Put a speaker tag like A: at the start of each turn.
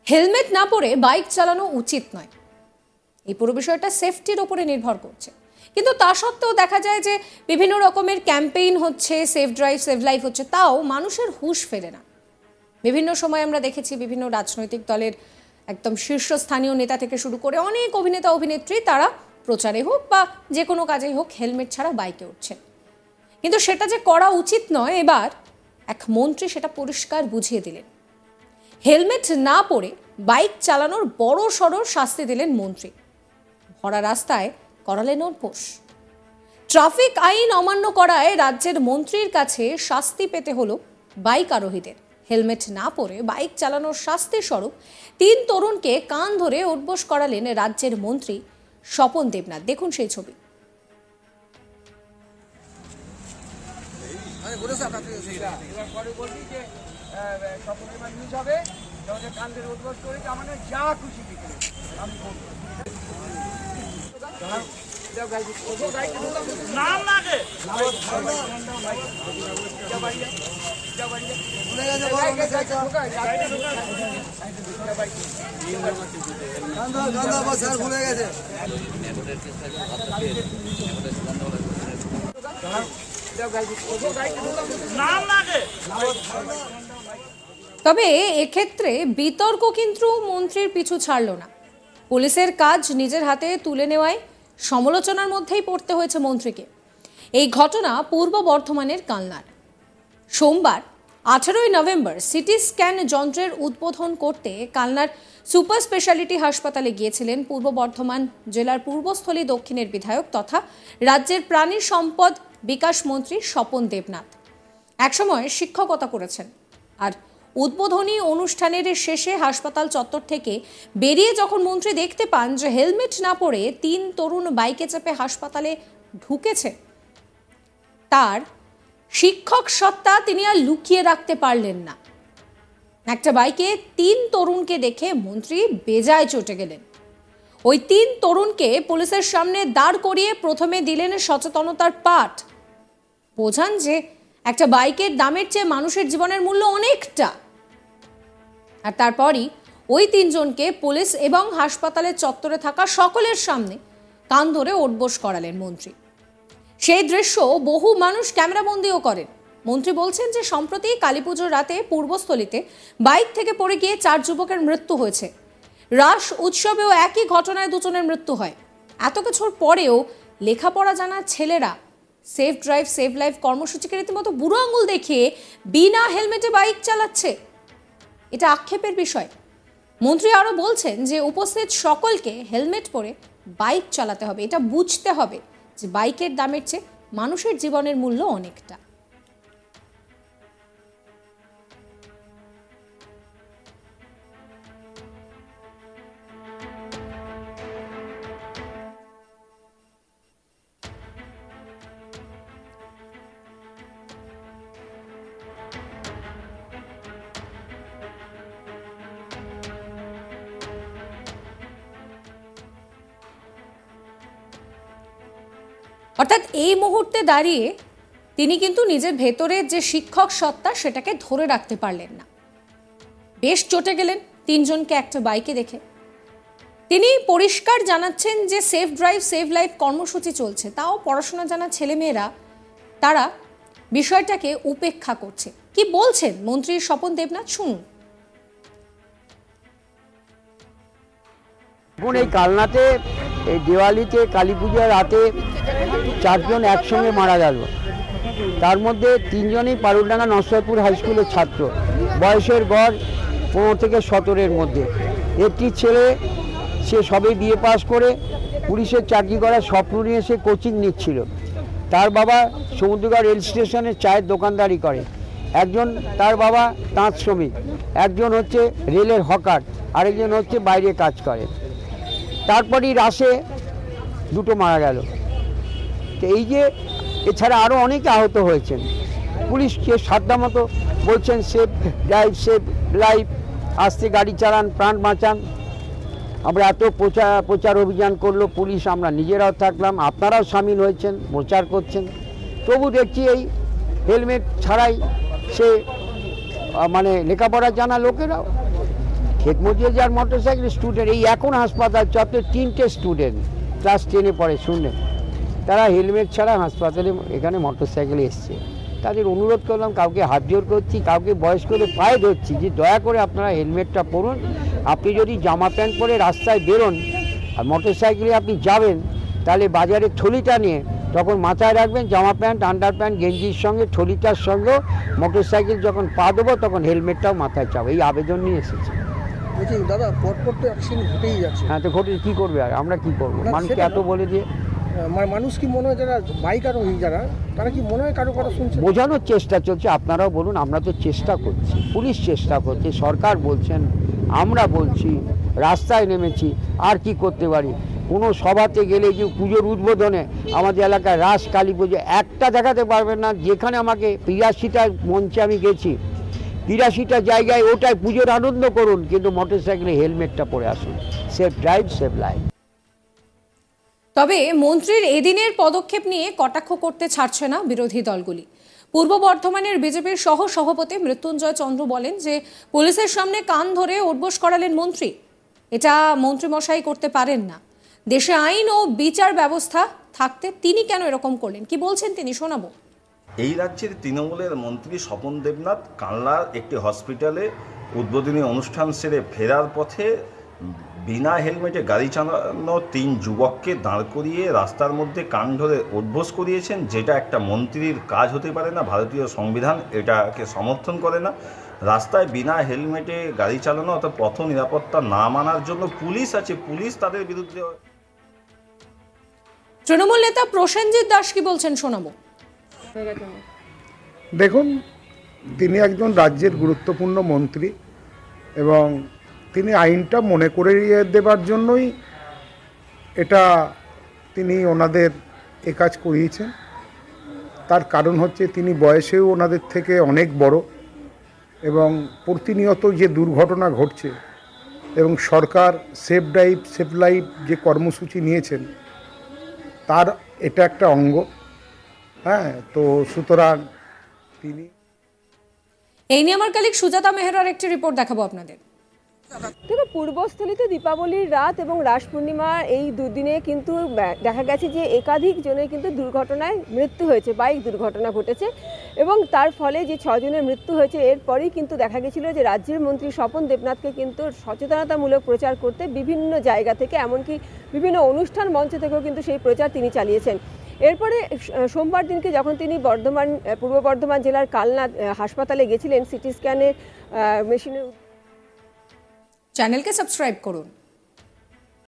A: Helmet না পরে bike চালানো উচিত নয়, এই পুরো বিষয়টা সেফটির উপরে নির্ভর করছে। কিন্তু তা সত্ত্বেও দেখা যায় যে বিভিন্ন রকমের ক্যাম্পেইন হচ্ছে, সেফ ড্রাইভ সেভ লাইফ হচ্ছে, তাও মানুষের হুঁশ ফেরে না। বিভিন্ন সময় আমরা দেখেছি বিভিন্ন রাজনৈতিক দলের একদম শীর্ষস্থানীয় নেতা থেকে শুরু করে অনেক অভিনেতা অভিনেত্রী তারা প্রচারে হোক বা যে কোনো কাজেই হোক হেলমেট ছাড়া বাইকে উঠছেন। কিন্তু সেটা যে করা উচিত নয়, এবার এক মন্ত্রী সেটা পরিষ্কার বুঝিয়ে দিলেন। হেলমেট না পরে বাইক চালানোর বড় সড় শাস্তি দিলেন মন্ত্রী। ভরা রাস্তায় করালেন উপোস। ট্রাফিক আইন অমান্য করায় রাজ্যের মন্ত্রীর কাছে শাস্তি পেতে হলো বাইক আরোহীদের। হেলমেট না পরে বাইক চালানোর শাস্তি স্বরূপ 3 তরুণকে কান ধরে উঠবোস করালেন রাজ্যের মন্ত্রী স্বপন দেবনাথ। দেখুন সেই ছবি। তবে এক্ষেত্রে বিতর্ক কিন্তু মন্ত্রীর পিছু ছাড়ল না। পুলিশের কাজ নিজের হাতে তুলে নেওয়ায় সমালোচনার মধ্যেই পড়তে হয়েছে মন্ত্রীকে। এই ঘটনা পূর্ব বর্ধমানের কালনার। সোমবার 18ই নভেম্বর সিটি স্ক্যান যন্ত্রের উদ্বোধন করতে কালনার সুপার স্পেশালিটি হাসপাতালে গিয়েছিলেন পূর্ব বর্ধমান জেলার পূর্বস্থলী দক্ষিণের বিধায়ক তথা রাজ্যের প্রাণী সম্পদ বিকাশ মন্ত্রী স্বপন দেবনাথ। একসময় শিক্ষকতা করেছেন, আর উদ্বোধনী অনুষ্ঠানের শেষে হাসপাতাল চত্বর থেকে বেরিয়ে যখন মন্ত্রী দেখতে পান যে হেলমেট না পরে 3 তরুণ বাইকে চেপে হাসপাতালে ঢুকেছে, তার শিক্ষক সত্তা তিনি আর লুকিয়ে রাখতে পারলেন না। একটা বাইকে 3 তরুণকে দেখে মন্ত্রী বেজায় চটে গেলেন। ওই 3 তরুণকে পুলিশের সামনে দাঁড় করিয়ে প্রথমে দিলেন সচেতনতার পাঠ, বোঝান যে একটা বাইকের দামের চেয়ে মানুষের জীবনের মূল্য অনেকটা। আর তারপরই ওই 3 জনকে পুলিশ এবং হাসপাতালের চত্বরে থাকা সকলের সামনে কান ধরে উঠবোস করালেন মন্ত্রী। সেই দৃশ্য বহু মানুষ ক্যামেরাবন্দিও করেন। মন্ত্রী বলছেন যে সম্প্রতি কালীপুজোর রাতে পূর্বস্থলীতে বাইক থেকে পড়ে গিয়ে 4 যুবকের মৃত্যু হয়েছে। রাস উৎসবেও একই ঘটনায় 2 জনের মৃত্যু হয়। এত কিছুর পরেও লেখাপড়া জানা ছেলেরা সেফ ড্রাইভ সেভ লাইফ কর্মসূচিকে রীতিমতো বুড়ো আঙুল দেখিয়ে বিনা হেলমেটে বাইক চালাচ্ছে। এটা আক্ষেপের বিষয়। মন্ত্রী আরও বলছেন যে উপস্থিত সকলকে হেলমেট পরে বাইক চালাতে হবে। এটা বুঝতে হবে যে বাইকের দামের চেয়ে মানুষের জীবনের মূল্য অনেকটা। অর্থাৎ এই মুহূর্তে দাঁড়িয়ে তিনি কিন্তু নিজের ভেতরের যে শিক্ষক সত্তা সেটাকে ধরে রাখতে পারলেন না। বেশ চটে গেলেন 3 জনকে একটা বাইকে দেখে। তিনি পরিষ্কার জানাচ্ছেন যে সেফ ড্রাইভ সেভ লাইফ কর্মসূচি চলছে, তাও পড়াশোনা জানা ছেলেমেয়েরা তারা বিষয়টাকে উপেক্ষা করছে। কি বলছেন মন্ত্রী স্বপন দেবনাথ, শুনুন।
B: এই কালনাতে এই দিওয়ালিতে কালী পূজার রাতে 4 জন একসঙ্গে মারা গেল। তার মধ্যে 3 জনই পারুলডাঙ্গা নরসিংহপুর হাই স্কুলের ছাত্র, বয়সের গড় 15 থেকে 17-এর মধ্যে। একটি ছেলে সে সবে বিএ পাস করে পুলিশের চাকরি করার স্বপ্ন নিয়ে সে কোচিং নিচ্ছিল। তার বাবা সমুদ্রগড় রেল স্টেশনে চায়ের দোকানদারি করে, একজন তার বাবা তাঁত শ্রমিক, একজন হচ্ছে রেলের হকার, আরেকজন হচ্ছে বাইরে কাজ করে। তারপরই রাসে 2 মারা গেল। তো এই যে এছাড়া আরও অনেকে আহত হয়েছেন। পুলিশকে সাধ্য মতো বলছেন সেফ ড্রাইভ সেভ লাইফ, আস্তে গাড়ি চালান, প্রাণ বাঁচান। আমরা এত প্রচার অভিযান করলো পুলিশ, আমরা নিজেরাও থাকলাম, আপনারাও সামিল হয়েছেন, প্রচার করছেন। তবু দেখছি এই হেলমেট ছাড়াই সে মানে লেখাপড়া জানা লোকেরাও ক্ষেতমজুর যার মোটরসাইকেল স্টুডেন্ট, এই এখন হাসপাতাল চত্বরে 3টে স্টুডেন্ট ক্লাস 10-এ পড়ে, শুনলেন, তারা হেলমেট ছাড়া হাসপাতালে এখানে মোটরসাইকেলে এসছে। তাদের অনুরোধ করলাম, কাউকে হাত জোর করছি, কাউকে বয়স্কদের পায়ে ধরছি যে দয়া করে আপনারা হেলমেটটা পরুন। আপনি যদি জামা প্যান্ট পরে রাস্তায় বেরোন আর মোটরসাইকেলে আপনি যাবেন, তাহলে বাজারের থলিটা নিয়ে তখন মাথায় রাখবেন জামা প্যান্ট, আন্ডার প্যান্ট, গেঞ্জির সঙ্গে থলিটার সঙ্গে মোটরসাইকেল যখন পা দেবো তখন হেলমেটটাও মাথায় চাবো। এই আবেদন নিয়ে এসেছি।
C: বলছি দাদা, পরপর তো অ্যাক্সিডেন্ট ঘটেই যাচ্ছে।
B: হ্যাঁ, তো ঘটে কী করবে, আর আমরা কী করবো? মানুষকে এত বলে দিয়ে
C: মানুষ কি মনে হয় যারা বাইক আরোহী যারা, তারা কি মনে হয় কারো কথা শুনছে?
B: বোঝানোর চেষ্টা চলছে। আপনারাও বলুন, আমরা তো চেষ্টা করছি, পুলিশ চেষ্টা করছে, সরকার বলছেন, আমরা বলছি, রাস্তায় নেমেছি, আর কি করতে পারি? কোনো সভাতে গেলে যে পুজোর উদ্বোধনে আমাদের এলাকায় রাস কালী পুজো একটা দেখাতে পারবেন না। যেখানে আমাকে ৮২টা মঞ্চে আমি গেছি, ৮২টা জায়গায় ওটাই পুজোর আনন্দ করুন, কিন্তু মোটরসাইকেলে হেলমেটটা পরে আসুন। Safe drive, safe life.
A: তবে মন্ত্রীর এদিনের পদক্ষেপ নিয়ে কটাক্ষ করতে ছাড়ছে না বিরোধী দলগুলি। পূর্ব বর্ধমানের বিজেপির সহ সভাপতি মৃত্যুঞ্জয় চন্দ্র বলেন যে পুলিশের সামনে কান ধরে উঠবোস করালেন মন্ত্রী। এটা মন্ত্রীমশাই করতে পারেন না। দেশে আইন ও বিচার ব্যবস্থা থাকতে তিনি কেন এরকম করলেন, কি বলছেন তিনি, শোনাবো।
D: এই রাজ্যের তৃণমূলের মন্ত্রী স্বপন দেবনাথ কানলার একটি হসপিটালে উদ্বোধনী অনুষ্ঠান সেরে ফেরার পথে বিনা হেলমেটে গাড়ি চালানো 3 যুবককে দাঁড় করিয়ে রাস্তার মধ্যে কান ধরে উঠবোস করিয়েছেন, যেটা একটা মন্ত্রীর কাজ হতে পারে না। ভারতীয় সংবিধান এটাকে সমর্থন করে না। রাস্তায় বিনা হেলমেটে গাড়ি চালানো অর্থাৎ পথ নিরাপত্তা না মানার জন্য পুলিশ আছে, পুলিশ তাদের বিরুদ্ধে।
A: তৃণমূল নেতা প্রসেনজিৎ দাস কি বলছেন, শোনাবো।
E: দেখুন, তিনি একজন রাজ্যের গুরুত্বপূর্ণ মন্ত্রী এবং তিনি আইনটা মনে করিয়ে দেবার জন্যই এটা তিনি ওনাদের এ কাজ করিয়েছেন। তার কারণ হচ্ছে তিনি বয়সেও ওনাদের থেকে অনেক বড় এবং প্রতিনিয়ত যে দুর্ঘটনা ঘটছে এবং সরকার সেফ ড্রাইভ সেফ লাইফ যে কর্মসূচি নিয়েছেন তার এটা একটা অঙ্গ। হ্যাঁ, তো সুতরাং তিনি
A: এই নিয়ে আমার কালিক সুজাতা মেহরার একটি রিপোর্ট দেখাবো আপনাদের।
F: দেখো, পূর্বস্থলীতে দীপাবলির রাত এবং রাস পূর্ণিমা এই দুদিনে কিন্তু দেখা গেছে যে একাধিক জনের কিন্তু দুর্ঘটনায় মৃত্যু হয়েছে, বাইক দুর্ঘটনা ঘটেছে এবং তার ফলে যে 6 জনের মৃত্যু হয়েছে এরপরেই কিন্তু দেখা গেছিল যে রাজ্যের মন্ত্রী স্বপন দেবনাথকে কিন্তু সচেতনতামূলক প্রচার করতে বিভিন্ন জায়গা থেকে, এমনকি বিভিন্ন অনুষ্ঠান মঞ্চ থেকেও কিন্তু সেই প্রচার তিনি চালিয়েছেন। এরপরে সোমবার দিনকে যখন তিনি পূর্ব বর্ধমান জেলার কালনা হাসপাতালে গেছিলেন সিটি স্ক্যানের মেশিনের।
A: চ্যানেলকে সাবস্ক্রাইব করুন।